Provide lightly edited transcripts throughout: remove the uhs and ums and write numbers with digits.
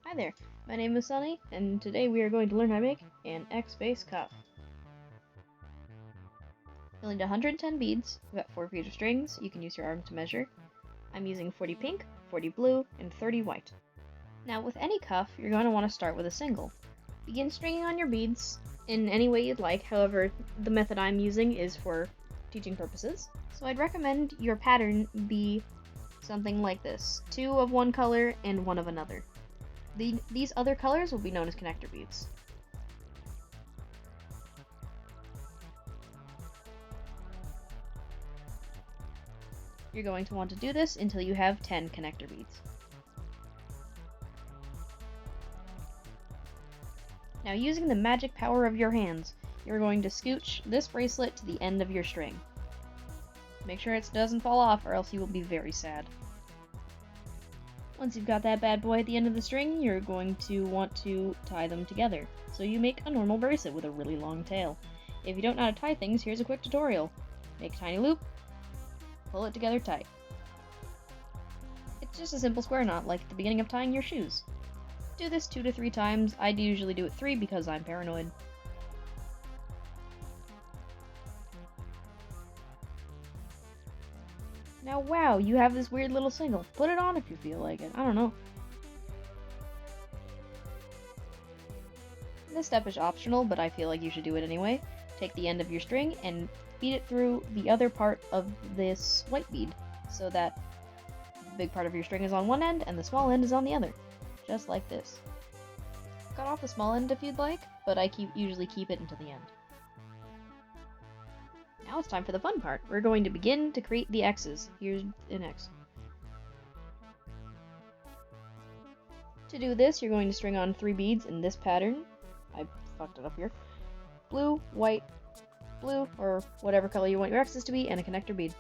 Hi there, my name is Sunny, and today we are going to learn how to make an X-base cuff. You'll need 110 beads, about 4 feet of strings. You can use your arm to measure. I'm using 40 pink, 40 blue, and 30 white. Now with any cuff, you're going to want to start with a single. Begin stringing on your beads in any way you'd like, however, the method I'm using is for teaching purposes. So I'd recommend your pattern be something like this, 2 of one color and 1 of another. These other colors will be known as connector beads. You're going to want to do this until you have 10 connector beads. Now using the magic power of your hands, you're going to scooch this bracelet to the end of your string. Make sure it doesn't fall off or else you will be very sad. Once you've got that bad boy at the end of the string, you're going to want to tie them together. So you make a normal bracelet with a really long tail. If you don't know how to tie things, here's a quick tutorial. Make a tiny loop, pull it together tight. It's just a simple square knot like at the beginning of tying your shoes. Do this 2 to 3 times. I usually do it 3 because I'm paranoid. Now wow, you have this weird little single. Put it on if you feel like it. I don't know. This step is optional, but I feel like you should do it anyway. Take the end of your string and feed it through the other part of this white bead, so that the big part of your string is on one end and the small end is on the other. Just like this. Cut off the small end if you'd like, but I usually keep it until the end. Now it's time for the fun part. We're going to begin to create the X's. Here's an X. To do this, you're going to string on 3 beads in this pattern. I fucked it up here. Blue, white, blue, or whatever color you want your X's to be, and a connector bead.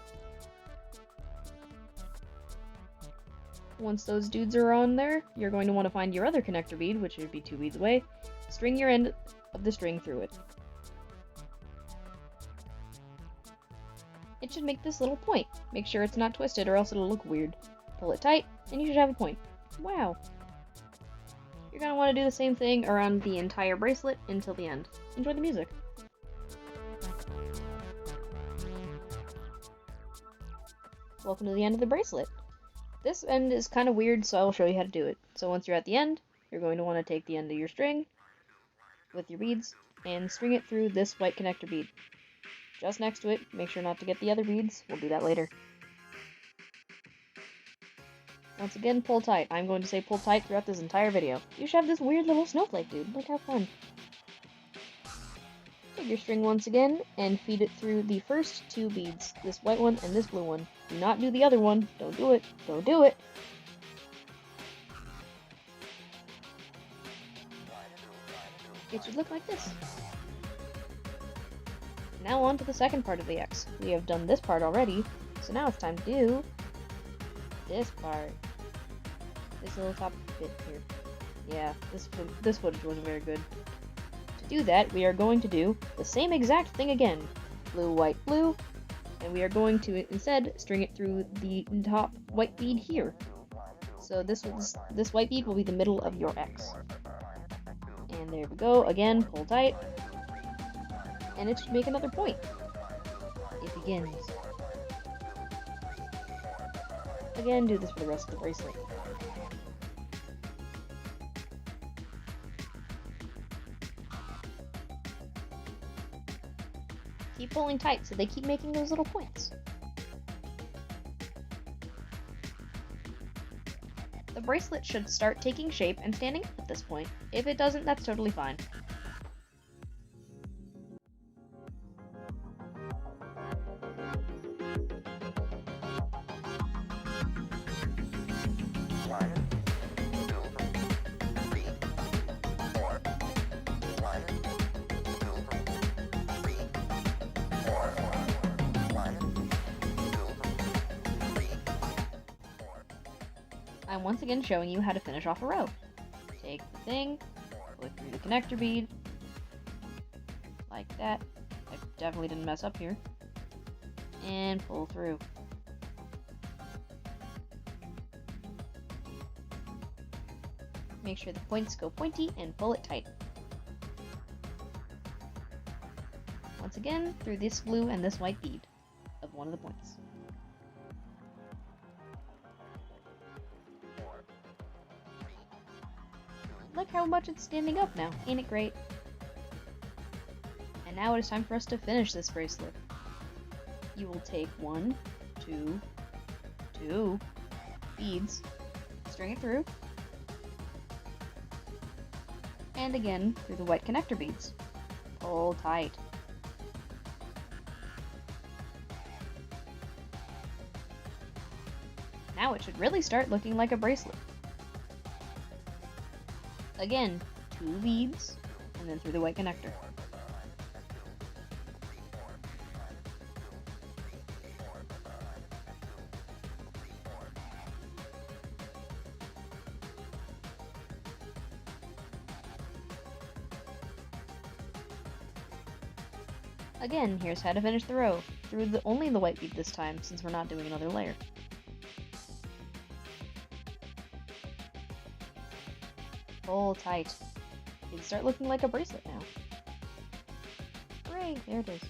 Once those dudes are on there, you're going to want to find your other connector bead, which would be 2 beads away. String your end of the string through it. It should make this little point. Make sure it's not twisted or else it'll look weird. Pull it tight, and you should have a point. Wow. You're going to want to do the same thing around the entire bracelet until the end. Enjoy the music. Welcome to the end of the bracelet. This end is kind of weird, so I will show you how to do it. So once you're at the end, you're going to want to take the end of your string with your beads and string it through this white connector bead. Just next to it, make sure not to get the other beads. We'll do that later. Once again, pull tight. I'm going to say pull tight throughout this entire video. You should have this weird little snowflake, dude. Look how fun. Take your string once again and feed it through the first 2 beads, this white one and this blue one. Do not do the other one. Don't do it. Don't do it. It should look like this. Now on to the second part of the X. We have done this part already, so now it's time to do this part. This little top bit here. Yeah, this footage wasn't very good. To do that, we are going to do the same exact thing again. Blue, white, blue, and we are going to instead string it through the top white bead here. So this white bead will be the middle of your X. And there we go. Again, pull tight. And it should make another point. It begins. Again, do this for the rest of the bracelet. Keep pulling tight so they keep making those little points. The bracelet should start taking shape and standing up at this point. If it doesn't, that's totally fine. I'm once again showing you how to finish off a row. Take the thing, pull it through the connector bead, like that. I definitely didn't mess up here. And pull through. Make sure the points go pointy and pull it tight. Once again, through this blue and this white bead of one of the points. Look how much it's standing up now. Ain't it great? And now it is time for us to finish this bracelet. You will take 1, 2 beads, string it through, and again through the white connector beads. Pull tight. Now it should really start looking like a bracelet. Again, 2 beads, and then through the white connector. Again, here's how to finish the row, through only the white bead this time, since we're not doing another layer. Pull tight. You can start looking like a bracelet now. Hooray, there it is.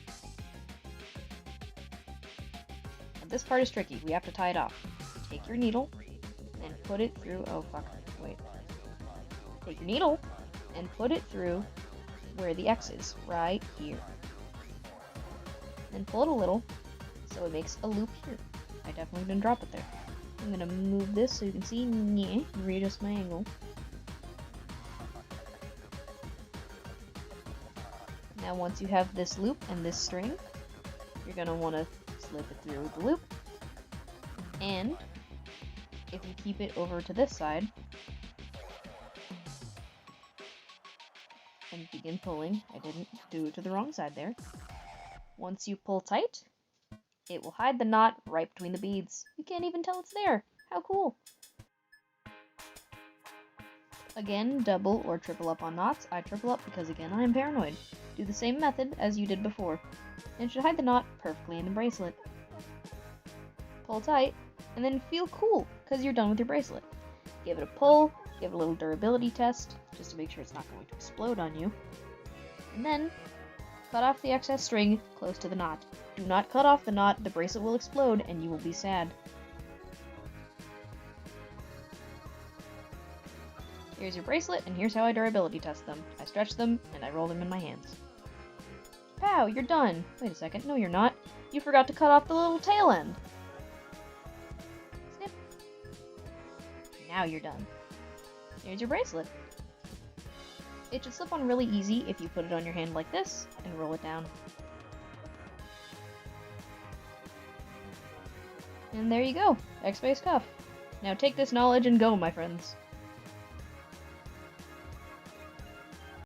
Now this part is tricky, we have to tie it off. Take your needle, and put it through, oh fuck, wait. Take your needle, and put it through where the X is, right here. Then pull it a little, so it makes a loop here. I definitely didn't drop it there. I'm gonna move this so you can see, readjust my angle. Now once you have this loop and this string, you're gonna wanna slip it through the loop. And if you keep it over to this side, and begin pulling, I didn't do it to the wrong side there. Once you pull tight, it will hide the knot right between the beads. You can't even tell it's there. How cool! Again, double or triple up on knots. I triple up because, again, I am paranoid. Do the same method as you did before, and it should hide the knot perfectly in the bracelet. Pull tight, and then feel cool, because you're done with your bracelet. Give it a pull, give it a little durability test, just to make sure it's not going to explode on you. And then, cut off the excess string close to the knot. Do not cut off the knot, the bracelet will explode, and you will be sad. Here's your bracelet, and here's how I durability test them. I stretch them, and I roll them in my hands. Pow, you're done! Wait a second, no you're not. You forgot to cut off the little tail end. Snip. Now you're done. Here's your bracelet. It should slip on really easy if you put it on your hand like this, and roll it down. And there you go, X-Base Cuff. Now take this knowledge and go, my friends.